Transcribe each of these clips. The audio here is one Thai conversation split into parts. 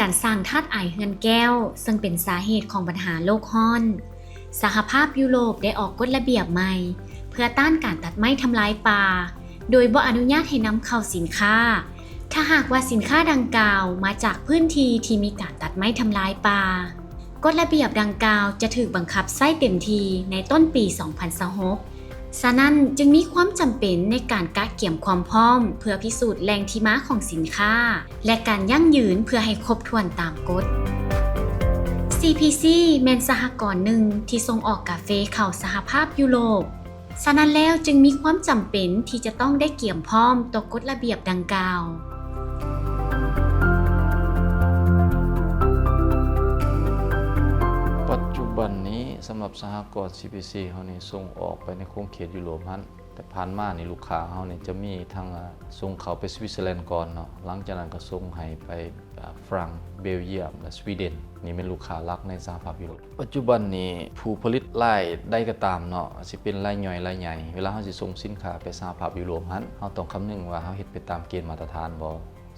การสร้างธาตุไอเฮือนแก้วซึ่งเป็นสาเหตุของปัญหาโลกร้อนสหภาพยุโรปได้ออกกฎระเบียบใหม่เพื่อต้านการตัดไม้ทำลายป่าโดยบ่อนุญาตให้นำเข้าสินค้าถ้าหากว่าสินค้าดังกล่าวมาจากพื้นที่ที่มีการตัดไม้ทำลายป่ากฎระเบียบดังกล่าวจะถูกบังคับใช้เต็มทีในต้นปี 2026 ฉะนั้นจึงมีความจำเป็นในการกะเกี่ยมความพร้อมเพื่อพิสูจน์แหล่งที่มาของสินค้าและการยั่งยืนเพื่อให้ครบถ้วนตามกฎ CPC แม่นสหกรณ์หนึ่งที่ส่งออกกาแฟเข้าสหภาพยุโรปฉะนั้นแล้วจึงมีความจำเป็นที่จะต้องได้เกี่ยมพร้อมต่อกฎระเบียบดังกล่าวปัจจุบันนี้สำหรับสหกรณ์ CPC เฮานี่ส่งออกไปในโครงเขตยุโรปนั้นแต่ผ่านมานี่ลูกค้าเฮานี่จะมีทางส่งเขาไปสวิตเซอร์แลนด์ก่อนเนาะหลังจากนั้นก็ส่งให้ไปฝรั่งเบลเยียมและสวีเดนนี่เป็นลูกค้าหลักในสหภาพยุโรปปัจจุบันนี้ผู้ผลิตรายได้ก็ตามเนาะสิเป็นรายย่อยรายใหญ่เวลาเฮาสิส่งสินค้าไปสหภาพยุโรปนั้นเฮาต้องคำนึงว่าเฮาเฮ็ดไปตามเกณฑ์มาตรฐานบ่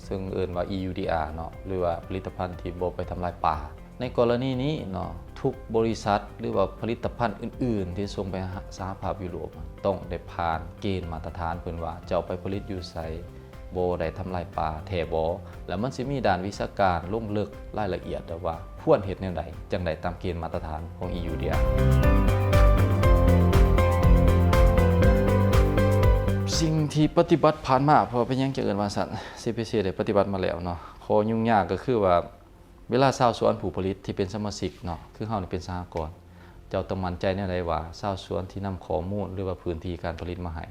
ซึ่งเอิ้นว่า EUDR เนาะหรือว่าผลิตภัณฑ์ที่บ่ไปทำลายป่าในกรณีนี้เนาะทุกบริษัทหรือว่าผลิตภัณฑ์อื่นๆที่ส่งไปสหภาพยุโรปต้องได้ผ่านเกณฑ์มาตรฐานเพิ่นว่าจะเอาไปผลิตอยู่ไสบ่ได้ทำลายป่าแท้บ่แล้วมันสิมีด้านวิชาการลงลึกรายละเอียดว่าควรเฮ็ดแนวใดจังได๋ตามเกณฑ์มาตรฐานของ EUDR สิ่งที่ปฏิบัติผ่านมาเพราะเป็นหยังจะเอิ้นว่าซั่น CPC ได้ปฏิบัติมาแล้วเนาะข้อยุ่งยากก็คือว่าเวลาชาวสวนผู้ผลิตที่เป็นสมาชิกเนาะคือเฮานี่เป็นสหกรณ์เจ้าต้องมั่นใจแนวใดว่าชาวสวนที่นำข้อมูลหรือว่าพื้นที่การผลิตมาให้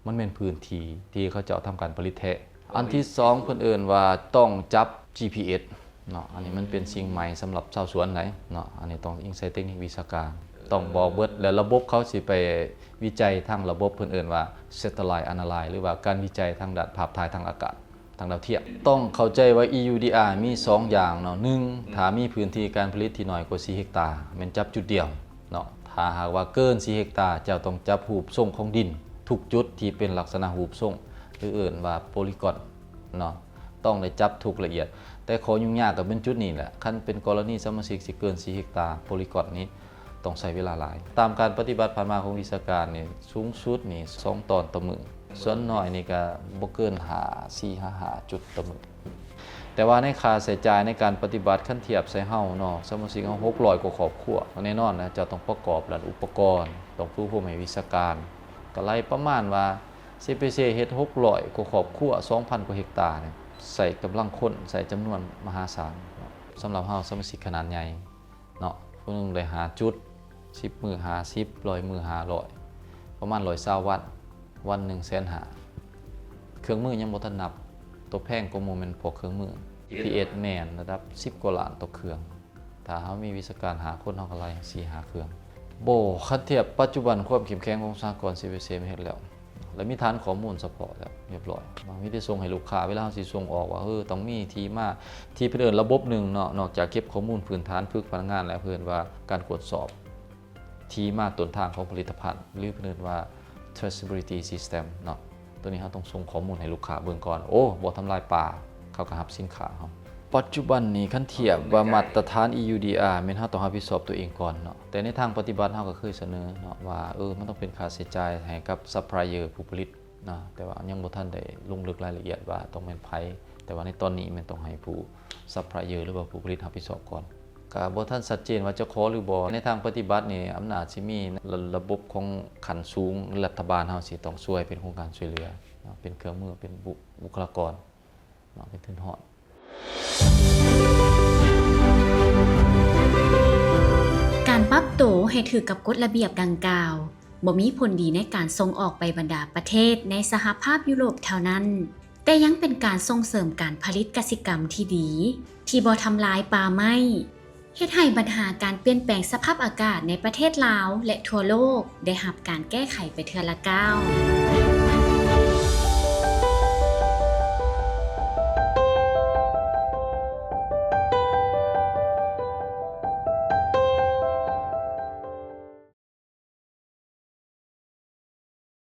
มันเป็นพื้นที่ที่เขาจะทำการผลิตแท้อันที่2เพิ่นเอิ้นว่าต้องจับ GPS เนาะอันนี้มันเป็นสิ่งใหม่สำหรับชาวสวนไหนเนาะอันนี้ต้องอิงใส่เทคนิควิชาการต้องบอกเบิดแล้วระบบเขาสิไปวิจัยทางระบบเพิ่นเอิ้นว่า Satellite Analysis หรือว่าการวิจัยทางด้านภาพถ่ายทางอากาศทางดาวเทียมต้องเข้าใจว่า EUDR มี2อย่างเนาะ1ถ้ามีพื้นที่การผลิตที่น้อยกว่า4เฮกตาร์แม่นจับจุดเดียวเนาะถ้าหากว่าเกิน4เฮกตาร์เจ้าต้องจับรูปทรงของดินทุกจุดที่เป็นลักษณะรูปทรงหรือเอิ้นว่าโพลีกอนเนาะต้องได้จับทุกละเอียดแต่ข้อยุ่งยากก็เป็นจุดนี้แหละคันเป็นกรณีสมาชิกสิเกิน4เฮกตาร์โพลีกอนนี้ต้องใช้เวลาหลายตามการปฏิบัติผ่านมาของวิชาการนี่สูงสุดนี่2ตอนต่อมื้อส่วนน้อยนี่ก็บ่เกิน4-5 จุดต่อมื้อแต่ว่าในค่าใช้จ่ายในการปฏิบัติคันเทียบใส่เฮาเนาะสมาชิกเฮา600กว่าครอบครัวแน่นอนนะจะต้องประกอบด้านอุปกรณ์ต้องผู้ให้วิชาการก็ไล่ประมาณว่า CPC เฮ็ด600กว่าครอบครัว 2,000 กว่าเฮกตาร์เนี่ยใส่กำลังคนใส่จำนวนมหาศาลสำหรับเฮาสมาชิกขนาดใหญ่เนาะผู้นึงได้5จุด10มื้อ50 100มื้อ500ประมาณ120วันหนึ่ง150,000เครื่องมือยังบ่ทันนับตัวแพงกว่าหมู่แม่นพวกเครื่องมือ PS แม่นระดับ10กว่าล้านต่อเครื่องถ้าเฮามีวิชาการหาคนเฮาก็ไล่4-5 เครื่องบ่คันเทียบปัจจุบันความเข้มแข็งของสหกรณ์ CPC เฮ็ดแล้วและมีฐานข้อมูลเฉพาะแล้วเรียบร้อยมีได้ส่งให้ลูกค้าเวลาเฮาสิส่งออกว่าต้องมีที่มาที่เพิ่นเอิ้นระบบหนึ่งเนาะนอกจากเก็บข้อมูลพื้นฐานฝึกพนักงานแล้วเพิ่นว่าการตรวจสอบที่มาต้นทางของผลิตภัณฑ์หรือเพิ่นเอิ้นว่าtraceability system เนาะตัวนี้เราต้องส่งข้อมูลให้ลูกค้าเบิ่งก่อนบ่ทำลายป่าเขาก็รับสินค้าเฮาปัจจุบันนี้คันเทียบว่ามาตรฐาน EUDR แม่นเฮาต้องรับผิดชอบตัวเองก่อนเนาะแต่ในทางปฏิบัติเฮาก็เคยเสนอเนาะว่ามันต้องเป็นค่าใช้จ่ายให้กับซัพพลายเออร์ผู้ผลิตเนาะแต่ว่ายังบ่ทันได้ลงลึกรายละเอียดว่าต้องเป็นไผแต่ว่าในตอนนี้มันต้องให้ผู้ซัพพลายเออร์หรือว่าผู้ผลิตรับผิดชอบก่อนก็บ่ทันชัดเจนว่าจะขอหรือบ่ในทางปฏิบัตินี่อำนาจสิมีระบบของขั้นสูงรัฐบาลเฮาสิต้องช่วยเป็นโครงการช่วยเหลือเป็นเครื่องมือเป็นบุคลากรเป็นทุนฮอดการปรับตัวให้ถือกับกฎระเบียบดังกล่าวบ่มีผลดีในการส่งออกไปบรรดาประเทศในสหภาพยุโรปเท่านั้นแต่ยังเป็นการส่งเสริมการผลิตกสิกรรมที่ดีที่บ่ทำลายป่าไม้เฮ็ดให้ปัญหาการเปลี่ยนแปลงสภาพอากาศในประเทศลาวและทั่วโลกได้รับการแก้ไขไปเทื่อละก้าว